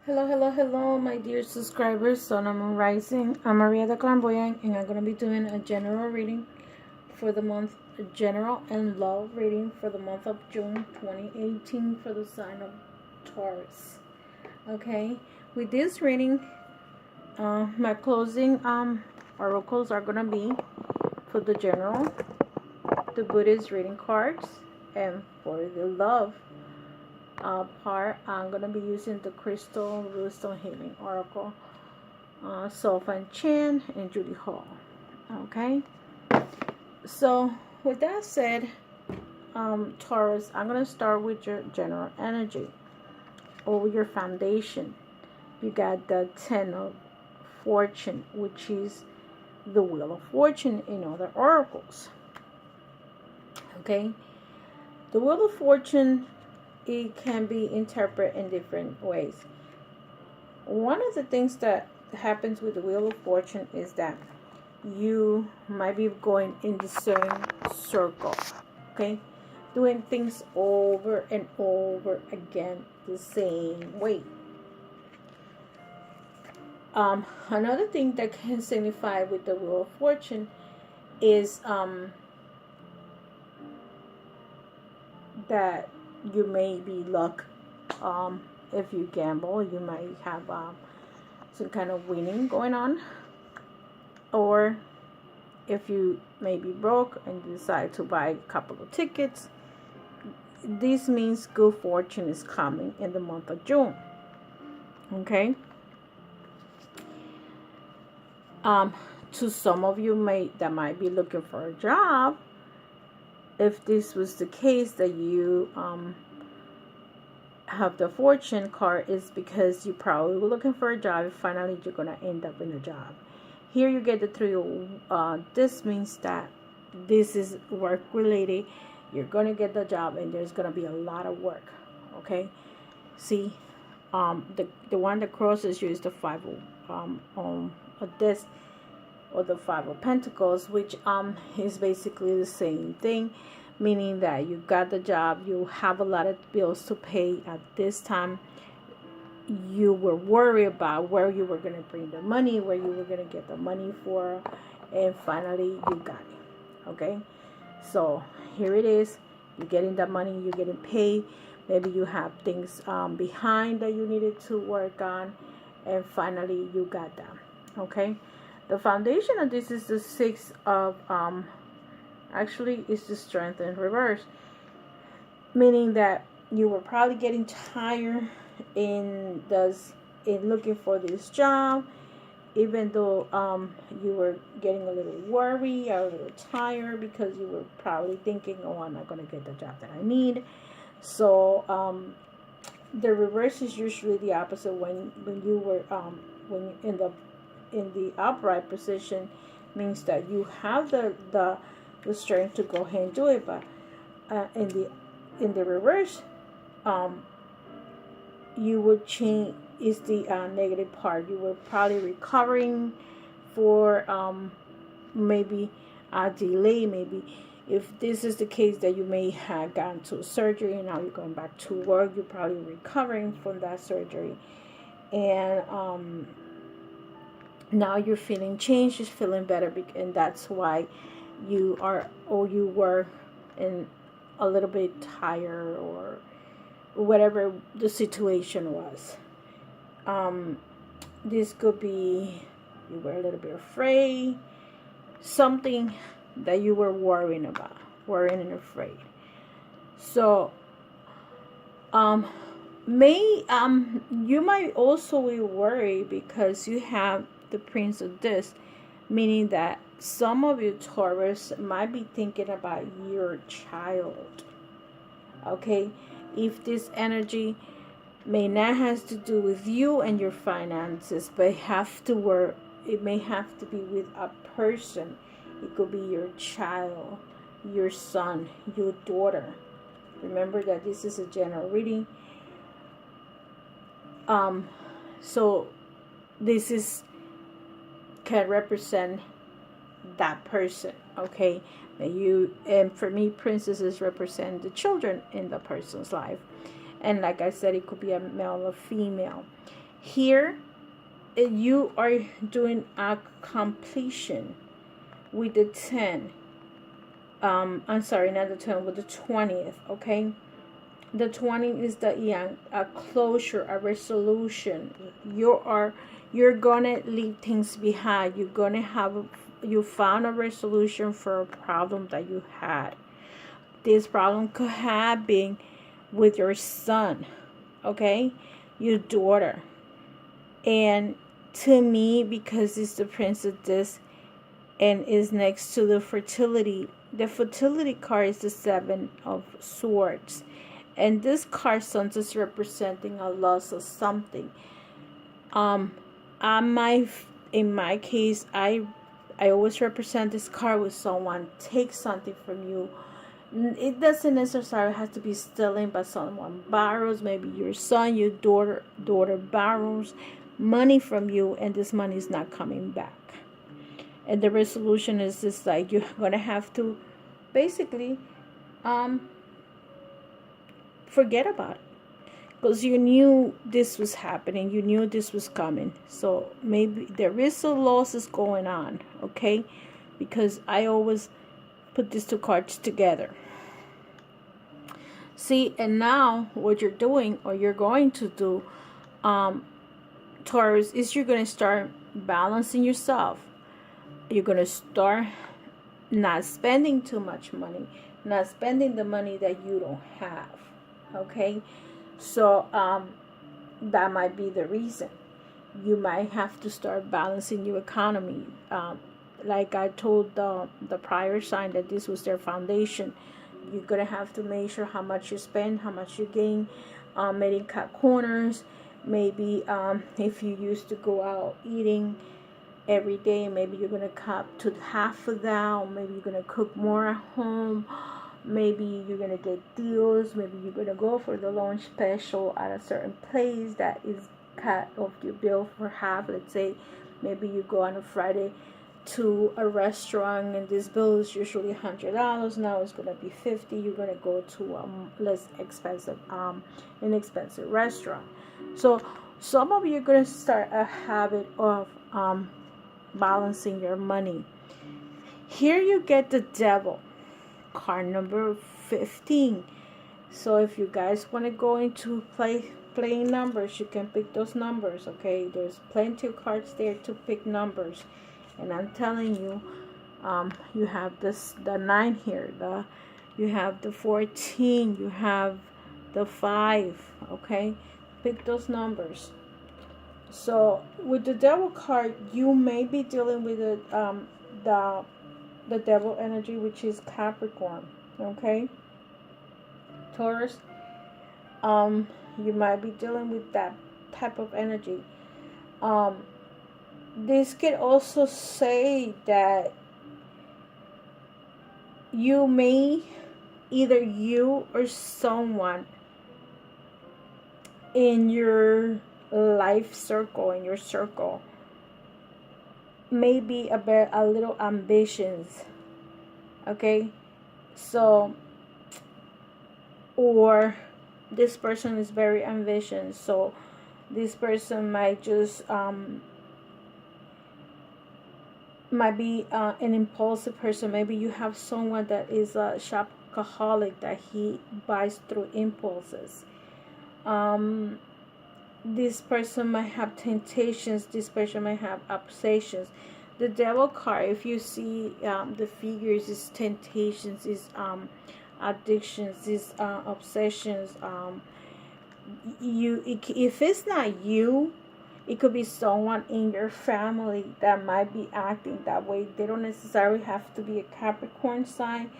Hello, hello, hello, my dear subscribers. Sun and Moon Rising. I'm Maria the Clairvoyant, and I'm going to be doing a general reading for the month, a general and love reading for the month of June 2018 for the sign of Taurus. Okay, with this reading, my closing oracles are going to be for the general, the Buddhist reading cards, and for the love part, I'm going to be using the Crystal Wisdom Healing Oracle, Sophie Chan and Judy Hall. Okay, so with that said, Taurus, I'm going to start with your general energy or your foundation. You got the 10 of Fortune, which is the Wheel of Fortune in other oracles. Okay, the Wheel of Fortune, it can be interpreted in different ways. One of the things that happens with the Wheel of Fortune is that you might be going in the same circle, okay, doing things over and over again the same way. Another thing that can signify with the Wheel of Fortune is that you may be luck. If you gamble, you might have some kind of winning going on. Or if you may be broke and decide to buy a couple of tickets, this means good fortune is coming in the month of June. Okay. To some of you that might be looking for a job, if this was the case that you have the fortune card, is because you probably were looking for a job and finally you're going to end up in a job. Here you get the 3. This means that this is work related. You're going to get the job and there's going to be a lot of work. Okay, see, the one that crosses you is the 5 of this, or the 5 of Pentacles, which is basically the same thing, meaning that you got the job, you have a lot of bills to pay at this time. You were worried about where you were going to bring the money, where you were going to get the money for, and finally you got it. Okay, so here it is. You're getting the money, you're getting paid. Maybe you have things behind that you needed to work on, and finally you got them. Okay, the foundation of this is the 6 of actually it's the Strength in reverse, meaning that you were probably getting tired in looking for this job, even though you were getting a little worried or a little tired because you were probably thinking, oh, I'm not going to get the job that I need. So the reverse is usually the opposite. When you were when in the upright position, means that you have the strength to go ahead and do it, but in the reverse, you would change, is the negative part. You were probably recovering for maybe a delay. Maybe if this is the case that you may have gone to surgery and now you're going back to work, you're probably recovering from that surgery, and now you're feeling changed, you're feeling better, and that's why you are, or you were in a little bit tired, or whatever the situation was. This could be you were a little bit afraid, something that you were worrying and afraid. So you might also be worried because you have the Prince of this, meaning that some of you Taurus might be thinking about your child. Okay, if this energy may not have to do with you and your finances, but it may have to be with a person. It could be your child, your son, your daughter. Remember that this is a general reading. So this can represent that person. Okay, and for me, princesses represent the children in the person's life, and like I said, it could be a male or female. Here, you are doing a completion with the 10. I'm sorry, not the 10, with the 20th, okay? The 20 is the yang, a closure, a resolution. You're gonna leave things behind. You're gonna you found a resolution for a problem that you had. This problem could have been with your son, okay? Your daughter. And to me, because it's the Prince of this and is next to the fertility card is the 7 of Swords. And this card sometimes is representing a loss of something. In my case, I always represent this card with someone takes something from you. It doesn't necessarily have to be stealing, but someone borrows, maybe your son, your daughter borrows money from you, and this money is not coming back. And the resolution is just like you're gonna have to basically forget about it, because you knew this was happening, you knew this was coming. So maybe there is some losses going on, okay? Because I always put these two cards together. See, and now what you're doing, or you're going to do, Taurus, is you're going to start balancing yourself. You're going to start not spending too much money, not spending the money that you don't have, okay? So that might be the reason. You might have to start balancing your economy. Like I told the prior sign that this was their foundation. You're going to have to make sure how much you spend, how much you gain, maybe cut corners. Maybe if you used to go out eating every day, maybe you're going to cut to half of that, or maybe you're going to cook more at home. Maybe you're going to get deals. Maybe you're going to go for the lunch special at a certain place that is cut off your bill for half. Let's say maybe you go on a Friday to a restaurant and this bill is usually $100. Now it's going to be $50. You're going to go to a less expensive, inexpensive restaurant. So some of you are going to start a habit of balancing your money. Here you get the Devil, card number 15. So if you guys want to go into playing numbers, you can pick those numbers, okay? There's plenty of cards there to pick numbers. And I'm telling you, you have the 9 here, you have the 14, you have the 5, okay? Pick those numbers. So with the Devil card, you may be dealing with the Devil energy, which is Capricorn, okay? Taurus, you might be dealing with that type of energy. This could also say that you may, either you or someone in your life circle, in your circle, maybe a little ambitious, okay? So, or this person is very ambitious, so this person might just might be an impulsive person. Maybe you have someone that is a shopaholic, that he buys through impulses. This person might have temptations. This person might have obsessions. The Devil card, if you see the figures, is temptations, is addictions, is obsessions. If it's not you, it could be someone in your family that might be acting that way. They don't necessarily have to be a Capricorn sign,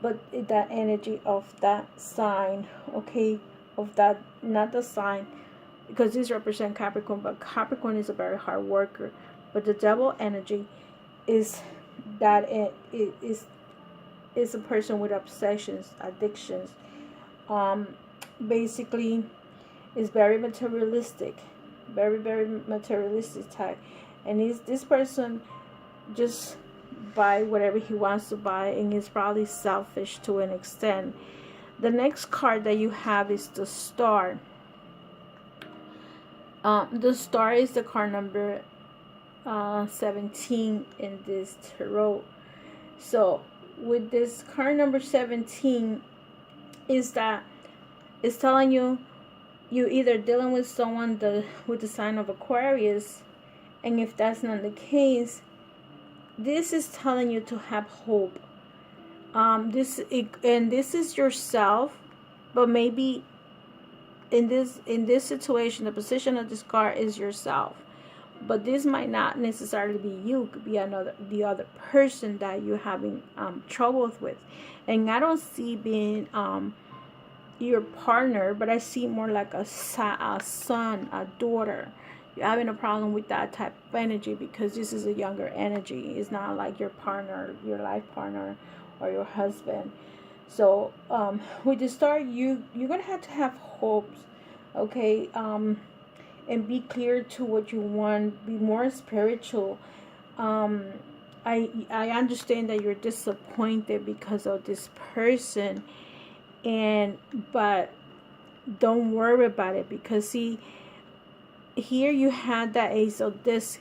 but that energy of that sign, okay, of that, not the sign, because these represent Capricorn, but Capricorn is a very hard worker. But the Devil energy is that it is a person with obsessions, addictions. Basically, is very materialistic, very, very materialistic type. And this person just buy whatever he wants to buy, and is probably selfish to an extent. The next card that you have is the Star. The star is the card number 17 in this tarot. So with this card number 17 is that it's telling you either dealing with someone with the sign of Aquarius, and if that's not the case, this is telling you to have hope. This is yourself, but maybe in this situation, the position of this card is yourself. But this might not necessarily be you. It could be the other person that you're having troubles with. And I don't see being your partner, but I see more like a son, a daughter. You're having a problem with that type of energy because this is a younger energy. It's not like your partner, your life partner, or your husband. So with the star, you're gonna have to have hopes, okay? And be clear to what you want. Be more spiritual. I understand that you're disappointed because of this person, but don't worry about it, because see, here you had that Ace of Discs.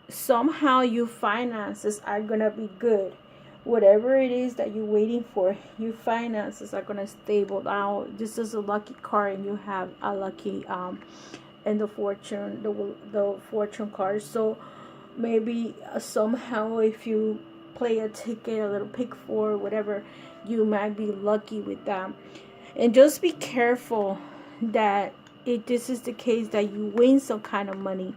Somehow your finances are gonna be good. Whatever it is that you're waiting for, your finances are gonna stable out. This is a lucky card, and you have a lucky and the fortune card. So maybe somehow, if you play a ticket, a little pick four, whatever, you might be lucky with that. And just be careful that if this is the case, that you win some kind of money,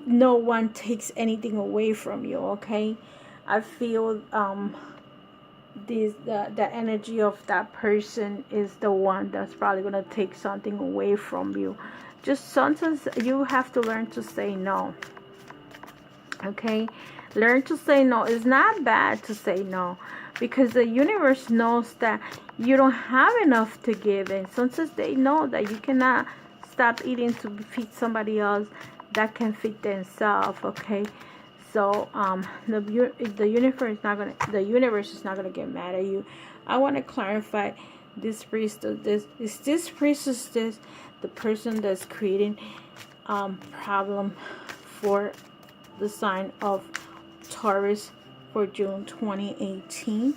no one takes anything away from you, okay? I feel the energy of that person is the one that's probably going to take something away from you. Just sometimes you have to learn to say no, okay? Learn to say no. It's not bad to say no, because the universe knows that you don't have enough to give, and sometimes they know that you cannot stop eating to feed somebody else that can feed themselves, okay? So the universe is not gonna get mad at you. I want to clarify this priest of this. Is this priest the person that's creating problem for the sign of Taurus for June 2018?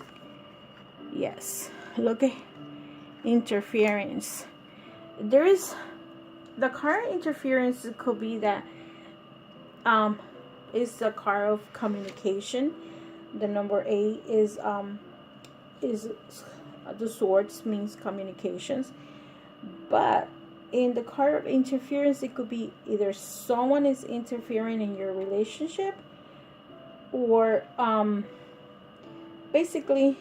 Yes. Look at interference. There is the card interference. It could be that is the card of communication. The number 8 is the swords, means communications. But in the card of interference, it could be either someone is interfering in your relationship, or basically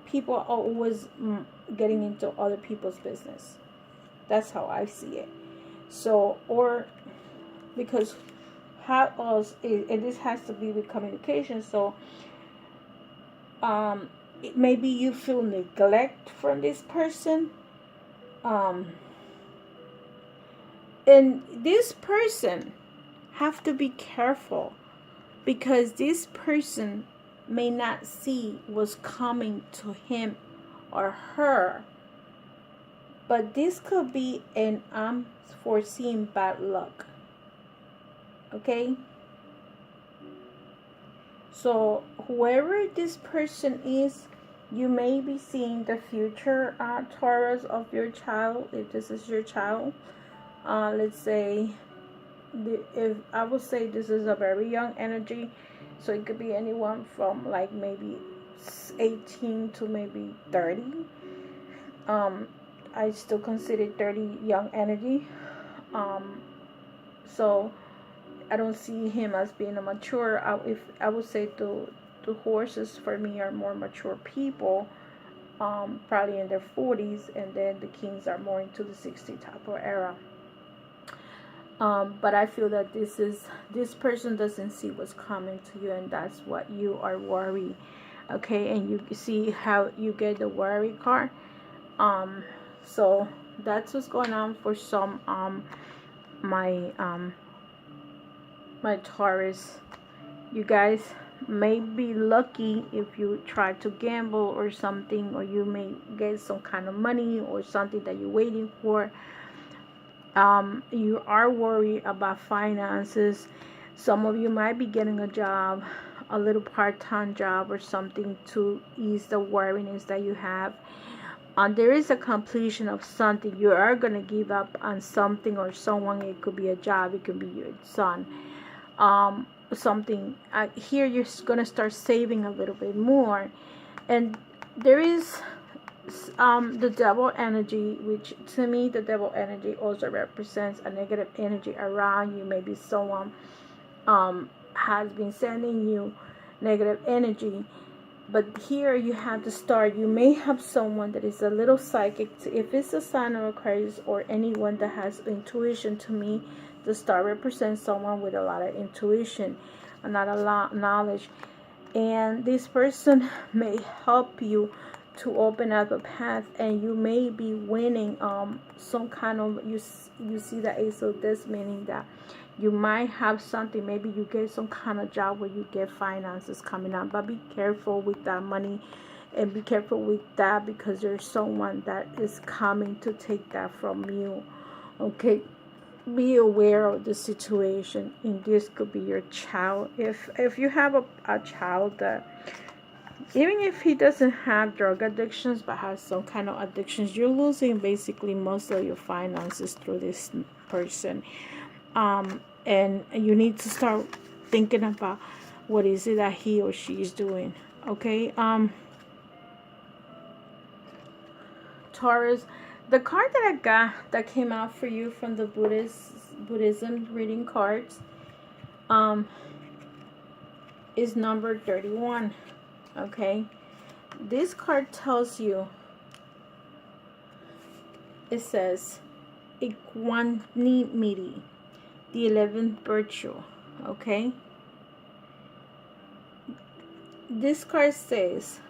people are always getting into other people's business. That's how I see it. So, or because how else, and this has to be with communication. So maybe you feel neglect from this person, and this person have to be careful, because this person may not see what's coming to him or her, but this could be an unforeseen bad luck. Okay, so whoever this person is, you may be seeing the future Taurus of your child. If this is your child, let's say, if I would say this is a very young energy, so it could be anyone from like maybe 18 to maybe 30. I still consider 30 young energy. So I don't see him as being a mature. If I would say the horses for me are more mature people, probably in their 40s, and then the kings are more into the 60 type of era. But I feel that this person doesn't see what's coming to you, and that's what you are worried. Okay, and you see how you get the worry card. So that's what's going on for some my Taurus. You guys, may be lucky if you try to gamble or something, or you may get some kind of money or something that you're waiting for. You are worried about finances. Some of you might be getting a job, a little part-time job or something, to ease the worriness that you have. There is a completion of something. You are going to give up on something or someone. It could be a job, it could be your son, something. Here you're going to start saving a little bit more. And there is the devil energy, which to me the devil energy also represents a negative energy around you. Maybe someone has been sending you negative energy. But here you have to start. You may have someone that is a little psychic. If it's a sign of Aquarius or anyone that has intuition, to me, the star represents someone with a lot of intuition and not a lot of knowledge. And this person may help you to open up a path, and you may be winning some kind of, you see the Ace of this, meaning that you might have something. Maybe you get some kind of job where you get finances coming out. But be careful with that money, and be careful with that, because there's someone that is coming to take that from you. Okay, be aware of the situation. And this could be your child. If you have a child that, even if he doesn't have drug addictions but has some kind of addictions, you're losing basically most of your finances through this person. And you need to start thinking about what is it that he or she is doing. Okay. Taurus, the card that I got that came out for you from the Buddhism reading cards is number 31. Okay, this card tells you, it says Equanimity, the 11th virtue. Okay, this card says,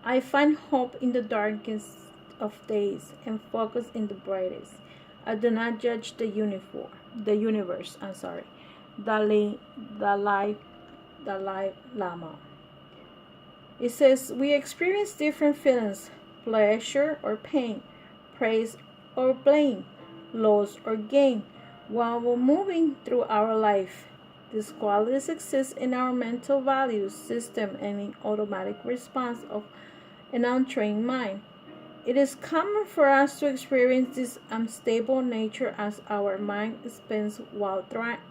I find hope in the darkest of days and focus in the brightest. I do not judge the universe. Dalai Lama. It says, we experience different feelings, pleasure or pain, praise or blame, loss or gain, while we're moving through our life. These qualities exist in our mental values system and in automatic response of an untrained mind. It is common for us to experience this unstable nature as our mind spins while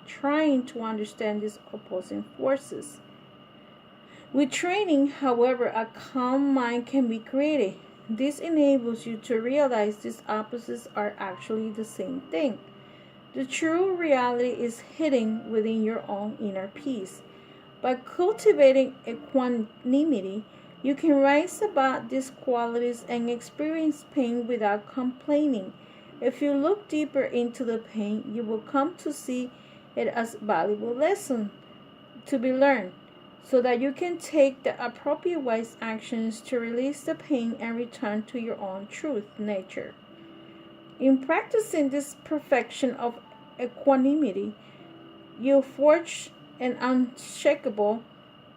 trying to understand these opposing forces. With training, however, a calm mind can be created. This enables you to realize these opposites are actually the same thing. The true reality is hidden within your own inner peace. By cultivating equanimity, you can rise above these qualities and experience pain without complaining. If you look deeper into the pain, you will come to see it as a valuable lesson to be learned, so that you can take the appropriate wise actions to release the pain and return to your own truth nature. In practicing this perfection of equanimity, you forge an unshakable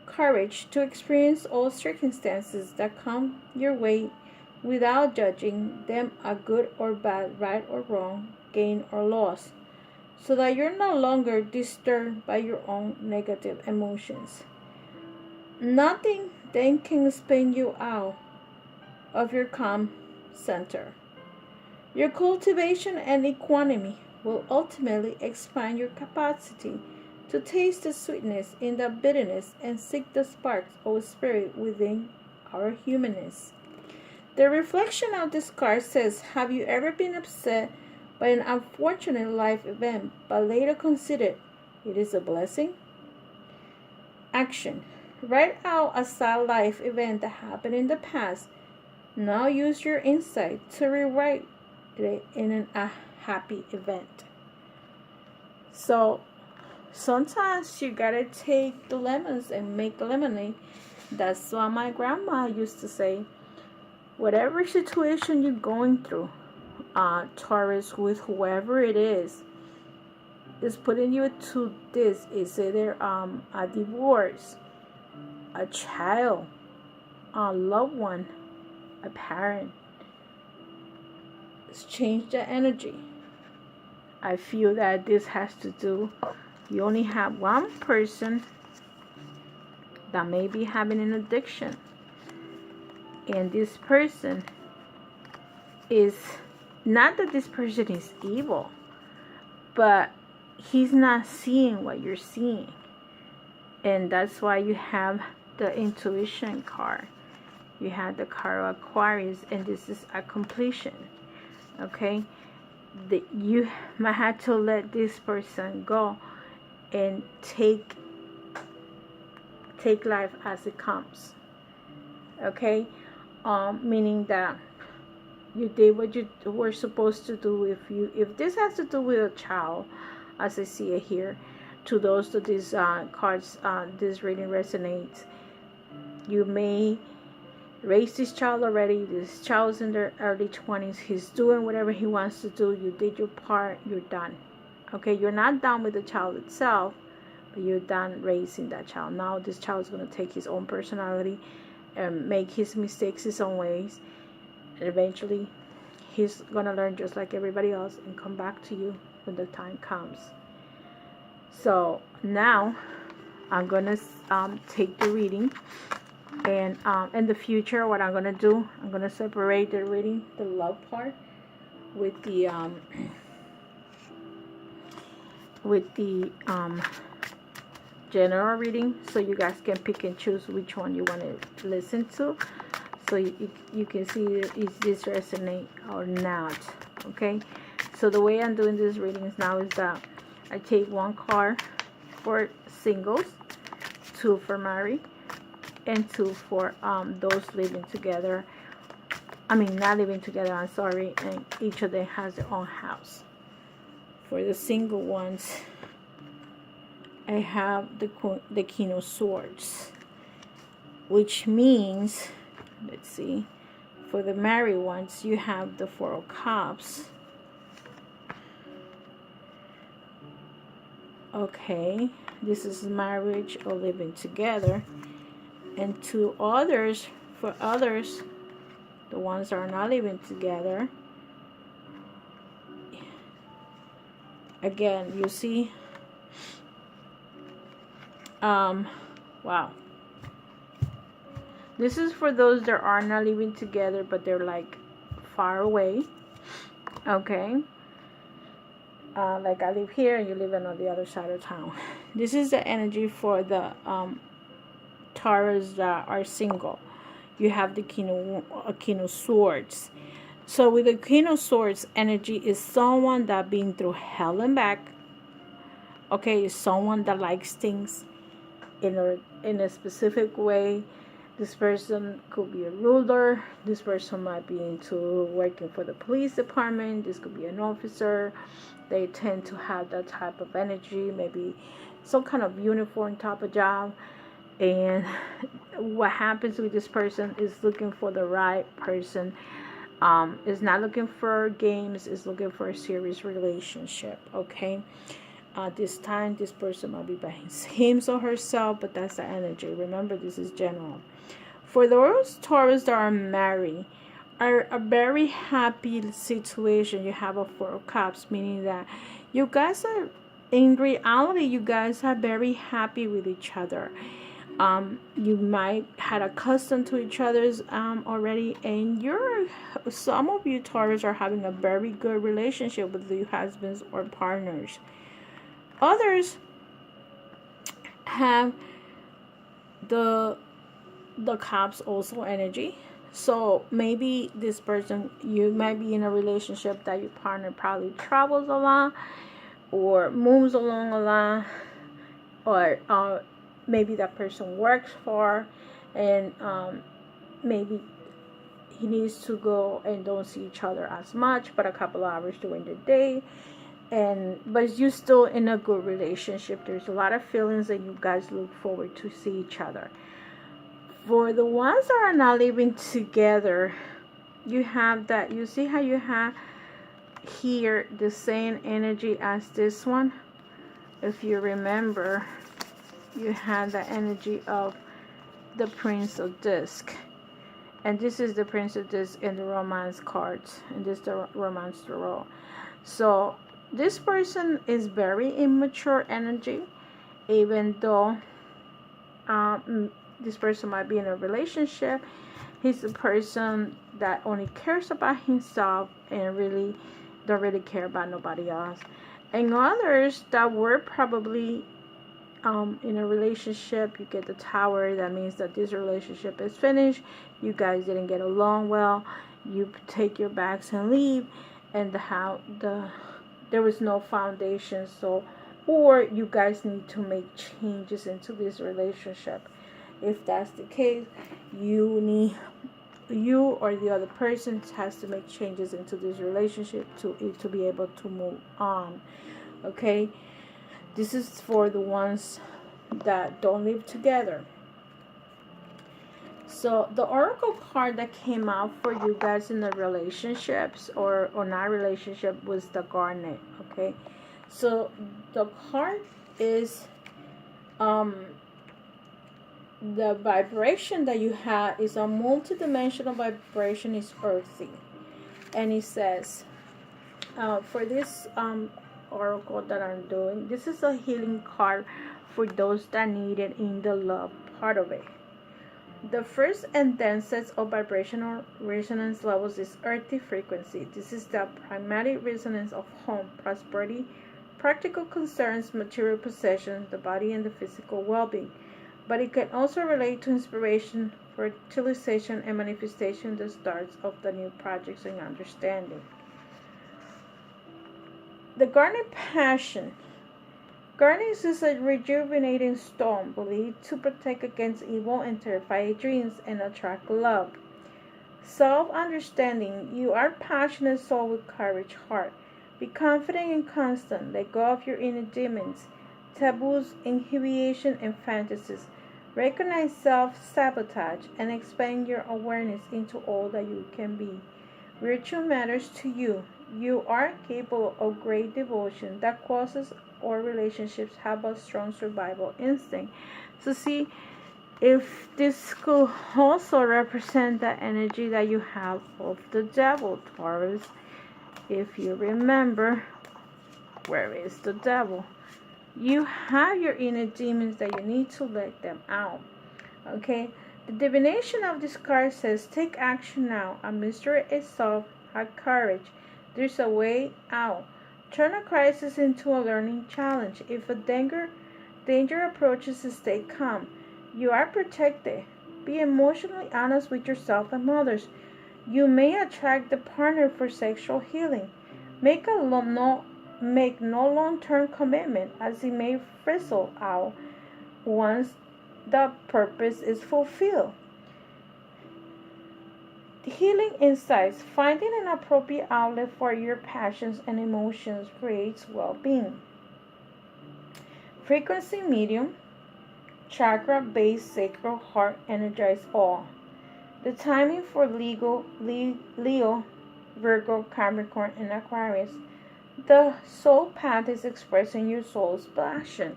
courage to experience all circumstances that come your way without judging them a good or bad, right or wrong, gain or loss, so that you're no longer disturbed by your own negative emotions. Nothing then can spin you out of your calm center. Your cultivation and equanimity will ultimately expand your capacity to taste the sweetness in the bitterness and seek the sparks of spirit within our humanness. The reflection of this card says, have you ever been upset by an unfortunate life event but later considered it is a blessing? Action. Write out a sad life event that happened in the past. Now use your insight to rewrite it in a happy event. So sometimes you gotta take the lemons and make lemonade. That's what my grandma used to say. Whatever situation you're going through, Taurus, with whoever it is, is putting you to this. Is either a divorce, a child, a loved one, a parent. It's changed the energy. I feel that this has to do, you only have one person that may be having an addiction. And this person is, not that this person is evil, but he's not seeing what you're seeing. And that's why you have the intuition card. You have the card of Aquarius, and this is a completion. Okay? You might have to let this person go and take life as it comes. Okay? Meaning that you did what you were supposed to do. If this has to do with a child, as I see it here, to those that these cards, this reading resonates, you may raise this child already. This child's in their early 20s. He's doing whatever he wants to do. You did your part. You're done. Okay, you're not done with the child itself, but you're done raising that child. Now this child is going to take his own personality and make his mistakes his own ways. And eventually, he's going to learn just like everybody else and come back to you when the time comes. So now I'm going to take the reading. And in the future, what I'm going to do, I'm going to separate the reading, the love part, with the general reading, so you guys can pick and choose which one you want to listen to, so you can see is this resonate or not. Okay, so the way I'm doing these readings now is that I take one card for singles, 2 for married, and 2 for those living together. I mean, not living together, I'm sorry, and each of them has their own house. For the single ones, I have the King of Swords, which means, let's see, for the married ones, you have the 4 of Cups. Okay, this is marriage or living together. And to others, for others, the ones that are not living together, again, you see, wow, this is for those that are not living together, but they're like far away. Okay, like I live here and you live on the other side of town. This is the energy for the Taurus that are single. You have the King of Swords. So with the King of Swords energy is someone that been through hell and back. Okay, is someone that likes things in a specific way. This person could be a ruler. This person might be into working for the police department. This could be an officer. They tend to have that type of energy, maybe some kind of uniform type of job. And what happens with this person is looking for the right person. Is not looking for games, is looking for a serious relationship. Okay, this time this person might be by him or herself, but that's the energy. Remember, this is general. For those Taurus that are married, are a very happy situation. You have a 4 of Cups, meaning that you guys are, in reality, you guys are very happy with each other. You might had accustomed to each other's already, and some of you Taurus are having a very good relationship with your husbands or partners. Others have the Cups also energy. So maybe this person, you might be in a relationship that your partner probably travels a lot or moves along a lot, or maybe that person works far, and maybe he needs to go and don't see each other as much, but a couple hours during the day. But you're still in a good relationship. There's a lot of feelings, and you guys look forward to see each other. For the ones that are not living together, you have that. You see how you have here the same energy as this one. if you remember, you had the energy of the Prince of Disc. And this is the Prince of Disc in the romance cards. And this is the romance tarot. So this person is very immature energy, even though this person might be in a relationship. He's a person that only cares about himself and really don't really care about nobody else. And others that were probably in a relationship, you get the Tower. That means that this relationship is finished. You guys didn't get along well. You take your bags and leave, and there was no foundation. So, or you guys need to make changes into this relationship. If that's the case, you or the other person has to make changes into this relationship to be able to move on. Okay, this is for the ones that don't live together. So the oracle card that came out for you guys in the relationships or not relationship was the Garnet. Okay, so the card is the vibration that you have is a multidimensional vibration, is earthy. And it says for this oracle that I'm doing, this is a healing card for those that need it in the love part of it. The first and densest of vibrational resonance levels is earthy frequency. This is the primary resonance of home, prosperity, practical concerns, material possessions, the body, and the physical well-being. But it can also relate to inspiration, fertilization, and manifestation, the starts of the new projects and understanding. The Garnet Passion. Garnet is a rejuvenating stone believed to protect against evil and terrifying dreams and attract love. Self-understanding. You are a passionate soul with courage, heart. Be confident and constant. Let go of your inner demons, taboos, inhibition, and fantasies. Recognize self-sabotage and expand your awareness into all that you can be. Virtue matters to you. You are capable of great devotion that causes or relationships have a strong survival instinct. So see, if this could also represent the energy that you have of the devil, Taurus. If you remember, where is the devil? You have your inner demons that you need to let them out. Okay? The divination of this card says, take action now. A mystery is solved. Have courage. There's a way out. Turn a crisis into a learning challenge. If a danger approaches, stay calm. You are protected. Be emotionally honest with yourself and others. You may attract the partner for sexual healing. Make no long-term commitment, as it may fizzle out once the purpose is fulfilled. Healing insights. Finding an appropriate outlet for your passions and emotions creates well-being. Frequency medium. Chakra-based sacral heart energize all. The timing for Leo, Virgo, Capricorn, and Aquarius. The soul path is expressing your soul's passion.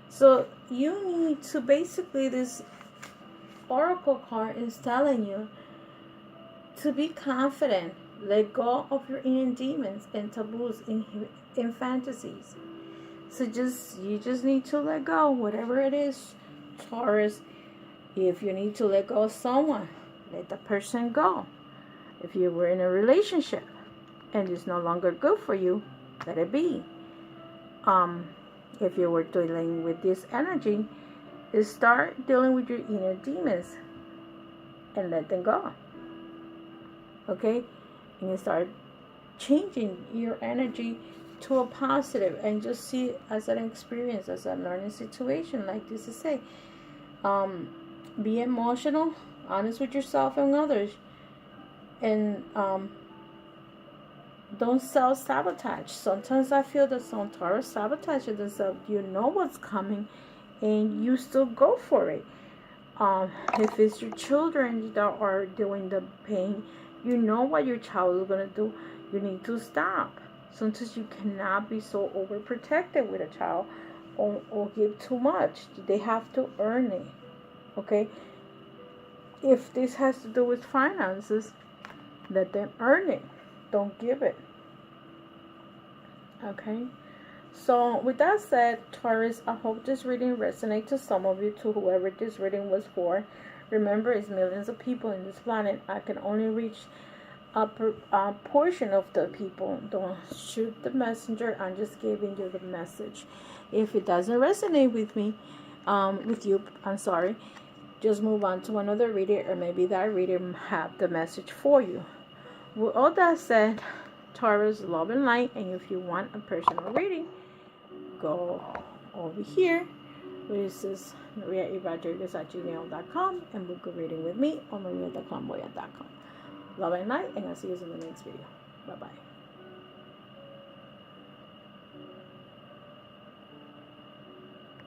So you need to basically, this oracle card is telling you to be confident. Let go of your inner demons and taboos in fantasies. So you just need to let go, whatever it is, Taurus. If you need to let go of someone, let the person go. If you were in a relationship and it's no longer good for you, let it be. If you were dealing with this energy, start dealing with your inner demons and let them go. Okay? And you start changing your energy to a positive and just see it as an experience, as a learning situation, like this is say. Be emotional, honest with yourself and others, and don't self-sabotage. Sometimes I feel that some Taurus sabotage themselves. You know what's coming and you still go for it. If it's your children that are doing the pain, you know what your child is going to do. You need to stop. Sometimes you cannot be so overprotected with a child or give too much. They have to earn it. Okay? If this has to do with finances, let them earn it. Don't give it. Okay? So, with that said, Taurus, I hope this reading resonates to some of you, to whoever this reading was for. Remember, it's millions of people in this planet. I can only reach a portion of the people. Don't shoot the messenger. I'm just giving you the message. If it doesn't resonate with me, with you, I'm sorry. Just move on to another reader, or maybe that reader have the message for you. With all that said, Taurus, love and light. And if you want a personal reading, go over here. This is mariaerodriguez@gmail.com, and book a reading with me on maria@clairvoyant.com. Love and light, and I'll see you in the next video. Bye bye.